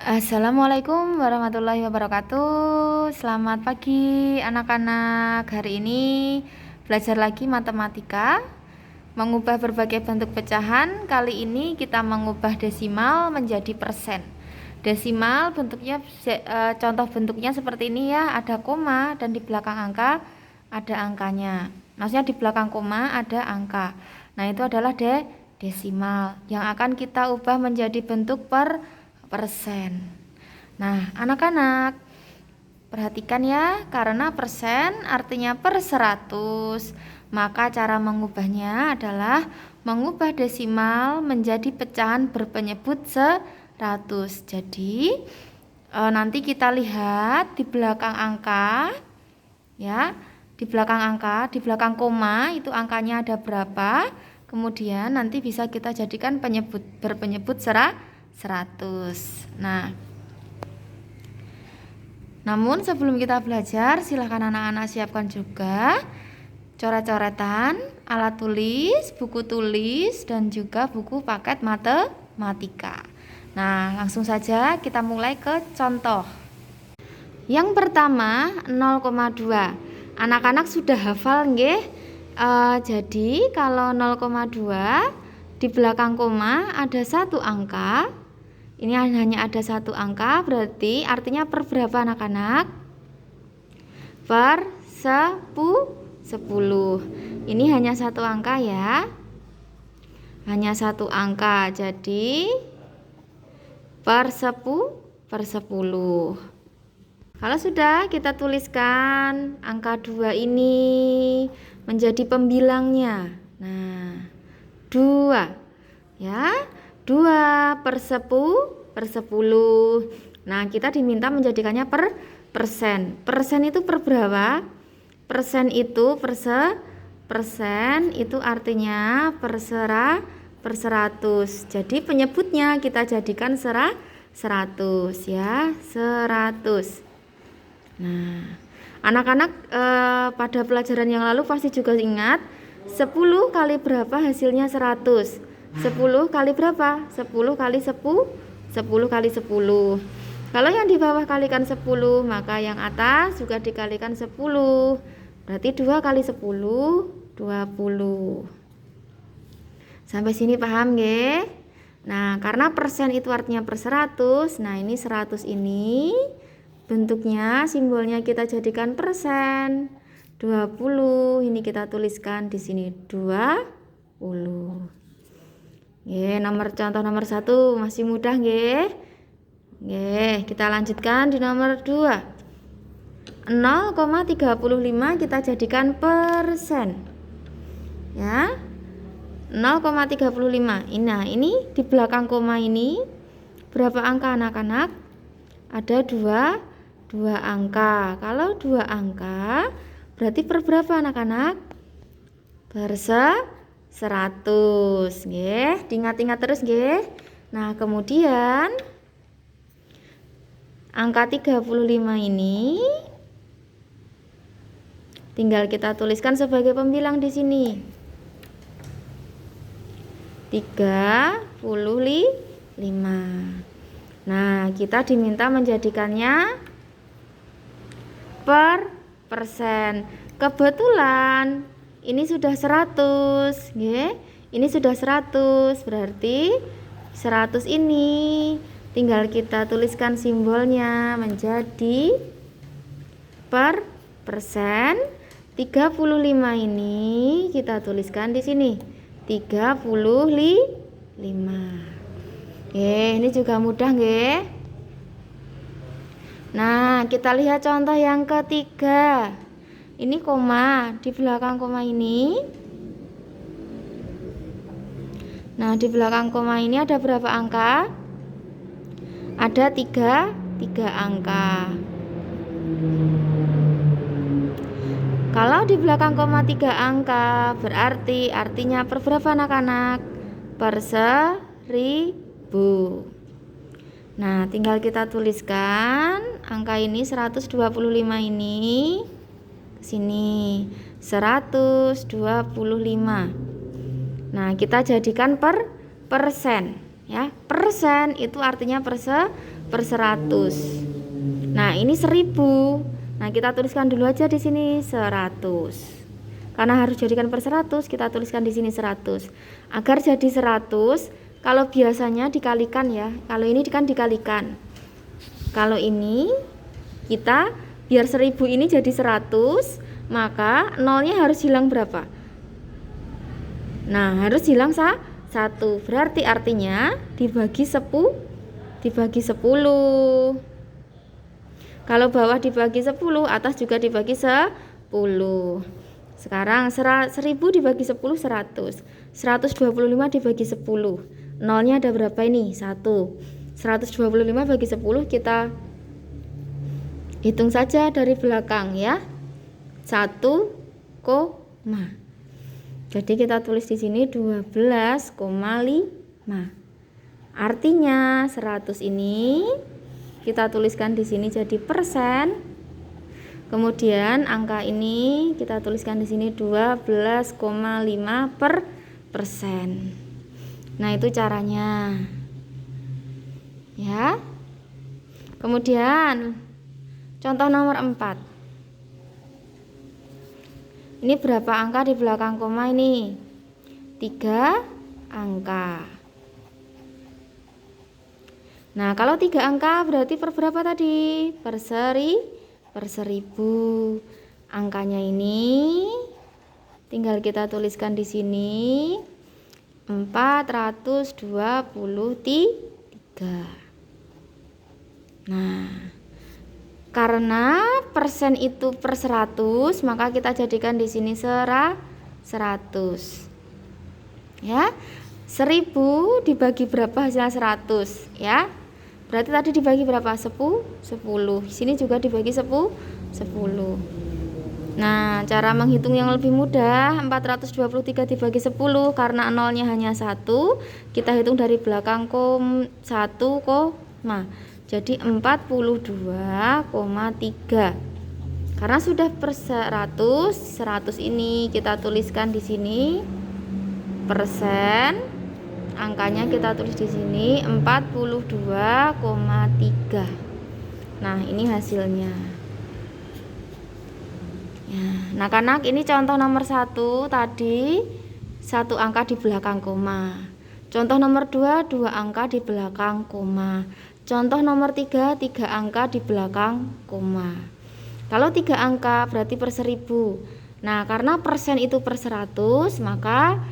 Assalamualaikum warahmatullahi wabarakatuh. Selamat pagi anak-anak. Hari ini belajar lagi matematika, mengubah berbagai bentuk pecahan. Kali ini kita mengubah desimal menjadi persen. Desimal bentuknya contoh bentuknya seperti ini ya, ada koma dan di belakang angka ada angkanya. Maksudnya di belakang koma ada angka. Nah, itu adalah desimal yang akan kita ubah menjadi bentuk persen. Nah, anak-anak perhatikan ya, karena persen artinya per 100, maka cara mengubahnya adalah mengubah desimal menjadi pecahan berpenyebut 100. Jadi nanti kita lihat di belakang angka ya, di belakang angka, di belakang koma itu angkanya ada berapa. Kemudian nanti bisa kita jadikan berpenyebut 100. Nah, namun sebelum kita belajar, silahkan anak-anak siapkan juga coret-coretan, alat tulis, buku tulis, dan juga buku paket matematika. Nah, langsung saja kita mulai ke contoh. Yang pertama 0,2. Anak-anak sudah hafal nggih? Jadi kalau 0,2 di belakang koma ada satu angka. Ini hanya ada satu angka, berarti artinya per berapa anak-anak? Per 10. Ini hanya satu angka ya. Hanya satu angka, jadi per 10. Kalau sudah, kita tuliskan angka 2 ini menjadi pembilangnya. Nah, 2 ya. 2 per 10. Nah, kita diminta menjadikannya per persen. Persen itu per berapa? Persen itu persen itu artinya per 100. Jadi penyebutnya kita jadikan 100 ya, 100. Nah, anak-anak pada pelajaran yang lalu pasti juga ingat 10 kali berapa hasilnya 100. 10 kali berapa? 10 kali 10. 10 kali 10. Kalau yang di bawah kalikan 10, maka yang atas juga dikalikan 10. Berarti 2 kali 10, 20. Sampai sini paham nggih? Nah, karena persen itu artinya per 100. Nah, ini 100 ini bentuknya, simbolnya kita jadikan persen. 20 ini kita tuliskan di sini 20. Contoh nomor 1 masih mudah nggih. Kita lanjutkan di nomor 2. 0,35 kita jadikan persen. Ya. 0,35. Nah, ini di belakang koma ini berapa angka anak-anak? Ada dua angka. Kalau 2 angka berarti per berapa anak-anak? Per 100 nggih. Diingat-ingat terus nggih. Nah, kemudian angka 35 ini tinggal kita tuliskan sebagai pembilang di sini. 35. Nah, kita diminta menjadikannya per persen. Kebetulan ini sudah 100, nggih. Ini sudah 100, berarti 100 ini tinggal kita tuliskan simbolnya menjadi per persen. 35 ini kita tuliskan di sini 35. Ini juga mudah nggih. Nah, kita lihat contoh yang ketiga. Ini koma, di belakang koma ini. Nah, di belakang koma ini ada berapa angka? Ada 3 angka. Kalau di belakang koma 3 angka, berarti artinya per berapa anak-anak? Per 1000. Nah, tinggal kita tuliskan angka ini 125 ini ke sini 125. Nah, kita jadikan per persen. Ya, persen itu artinya per 100. Nah, ini 1000. Nah, kita tuliskan dulu aja di sini 100. Karena harus jadikan per 100, kita tuliskan di sini 100. Agar jadi 100, kalau biasanya dikalikan ya. Kalau ini kan dikalikan. Kalau ini kita biar 1000 ini jadi 100, maka nolnya harus hilang berapa? Nah, harus hilang 1. Berarti artinya dibagi 10. Kalau bawah dibagi 10, atas juga dibagi 10. Sekarang 1000 dibagi 10 100. 125 dibagi 10. Nolnya ada berapa ini? 1. 125 bagi 10 kita hitung saja dari belakang ya. 1, jadi kita tulis di sini 12,5. Artinya 100 ini kita tuliskan di sini jadi persen. Kemudian angka ini kita tuliskan di sini 12,5%. Nah, itu caranya. Ya. Kemudian contoh nomor 4. Ini berapa angka di belakang koma ini? 3 angka. Nah, kalau 3 angka berarti per berapa tadi? Per 1000. Angkanya ini tinggal kita tuliskan di sini 423. Nah, karena persen itu per 100, maka kita jadikan di sini 100. Ya. 1000 dibagi berapa hasilnya 100 ya? Berarti tadi dibagi berapa? 10. Di sini juga dibagi 10. Nah, cara menghitung yang lebih mudah, 423 dibagi 10 karena nolnya hanya 1, kita hitung dari belakang 1 koma. Jadi 42,3. Karena sudah per 100 ini kita tuliskan di sini persen. Angkanya kita tulis di sini 42,3. Nah, ini hasilnya. Ya, anak-anak, ini contoh nomor 1 tadi 1 angka di belakang koma. Contoh nomor 2 angka di belakang koma. Contoh nomor 3 angka di belakang koma. Kalau 3 angka berarti per 1000. Nah, karena persen itu per 100, maka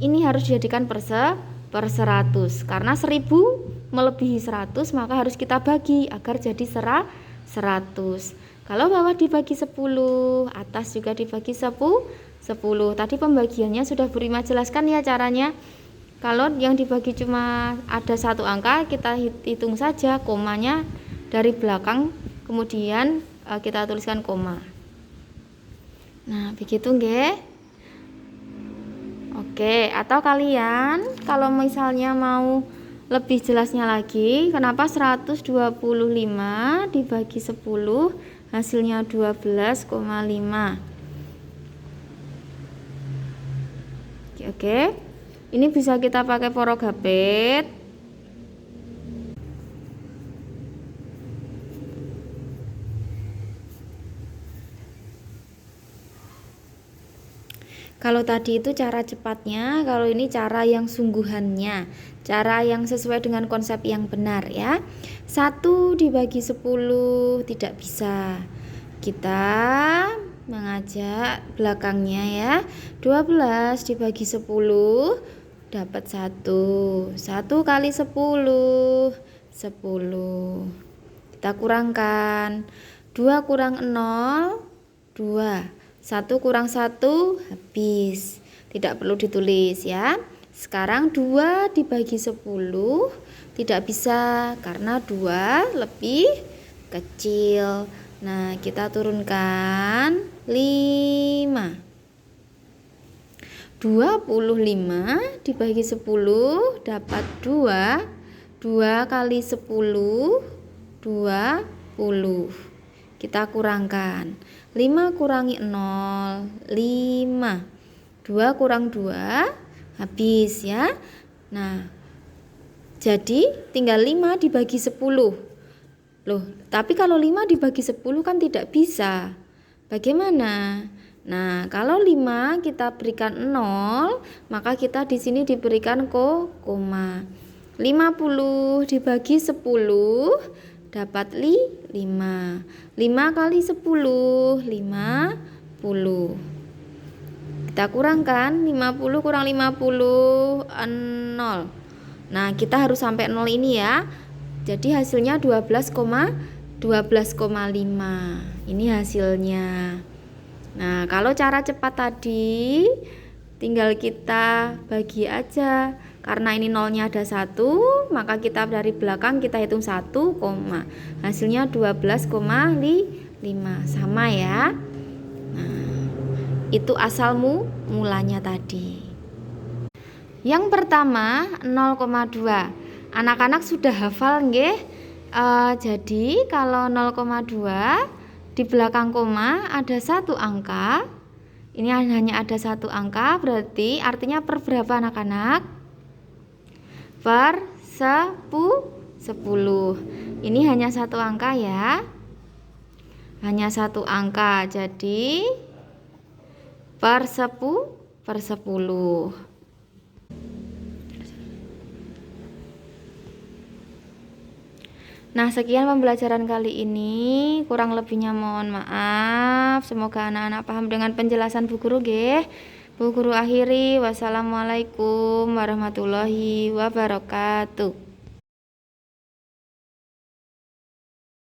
ini harus dijadikan per 100. Karena 1000 melebihi 100, maka harus kita bagi agar jadi 100. Kalau bawah dibagi 10, atas juga dibagi 10. Tadi pembagiannya sudah Bu Rima jelaskan ya caranya. Kalau yang dibagi cuma ada 1 angka, kita hitung saja komanya dari belakang, kemudian kita tuliskan koma. Nah, begitu nggih. Oke, atau kalian kalau misalnya mau lebih jelasnya lagi, kenapa 125 dibagi 10 hasilnya 12,5. Oke. Ini bisa kita pakai porogapit. Kalau tadi itu cara cepatnya, kalau ini cara yang sungguhannya, cara yang sesuai dengan konsep yang benar ya. 1 dibagi 10 tidak bisa. Kita mengajak belakangnya ya. 12 dibagi 10 dapat 1. 1 kali 10 kita kurangkan 2 kurang 0 2. 1 kurang 1 habis, tidak perlu ditulis ya. Sekarang 2 dibagi 10 tidak bisa karena 2 lebih kecil. Nah, kita turunkan 5. 25 dibagi 10 dapat 2. 2 kali 10 20. Kita kurangkan 5 kurangi 0 5. 2 kurang 2 habis ya. Nah, Jadi tinggal 5 dibagi 10. Loh, tapi kalau 5 dibagi 10 kan tidak bisa. Bagaimana? Nah, kalau 5 kita berikan 0, maka kita di sini diberikan koma. 50 dibagi 10 dapat 5. 5 kali 10, 50. Kita kurangkan 50 kurang 50, 0. Nah, kita harus sampai 0 ini ya. Jadi hasilnya 12,5. Ini hasilnya. Nah, kalau cara cepat tadi tinggal kita bagi aja. Karena ini nolnya ada 1, maka kita dari belakang kita hitung 1, hasilnya 12,5. Sama ya. Nah, itu asal mulanya tadi. Yang pertama 0,2. Anak-anak sudah hafal nggih? Jadi kalau 0,2 di belakang koma ada satu angka. Ini hanya ada satu angka, berarti artinya per berapa anak-anak? Per 10. Ini hanya satu angka ya. Hanya satu angka. Jadi per 10. Nah, sekian pembelajaran kali ini. Kurang lebihnya mohon maaf. Semoga anak-anak paham dengan penjelasan Bu Guru nggih. Bu Guru akhiri. Wassalamualaikum warahmatullahi wabarakatuh.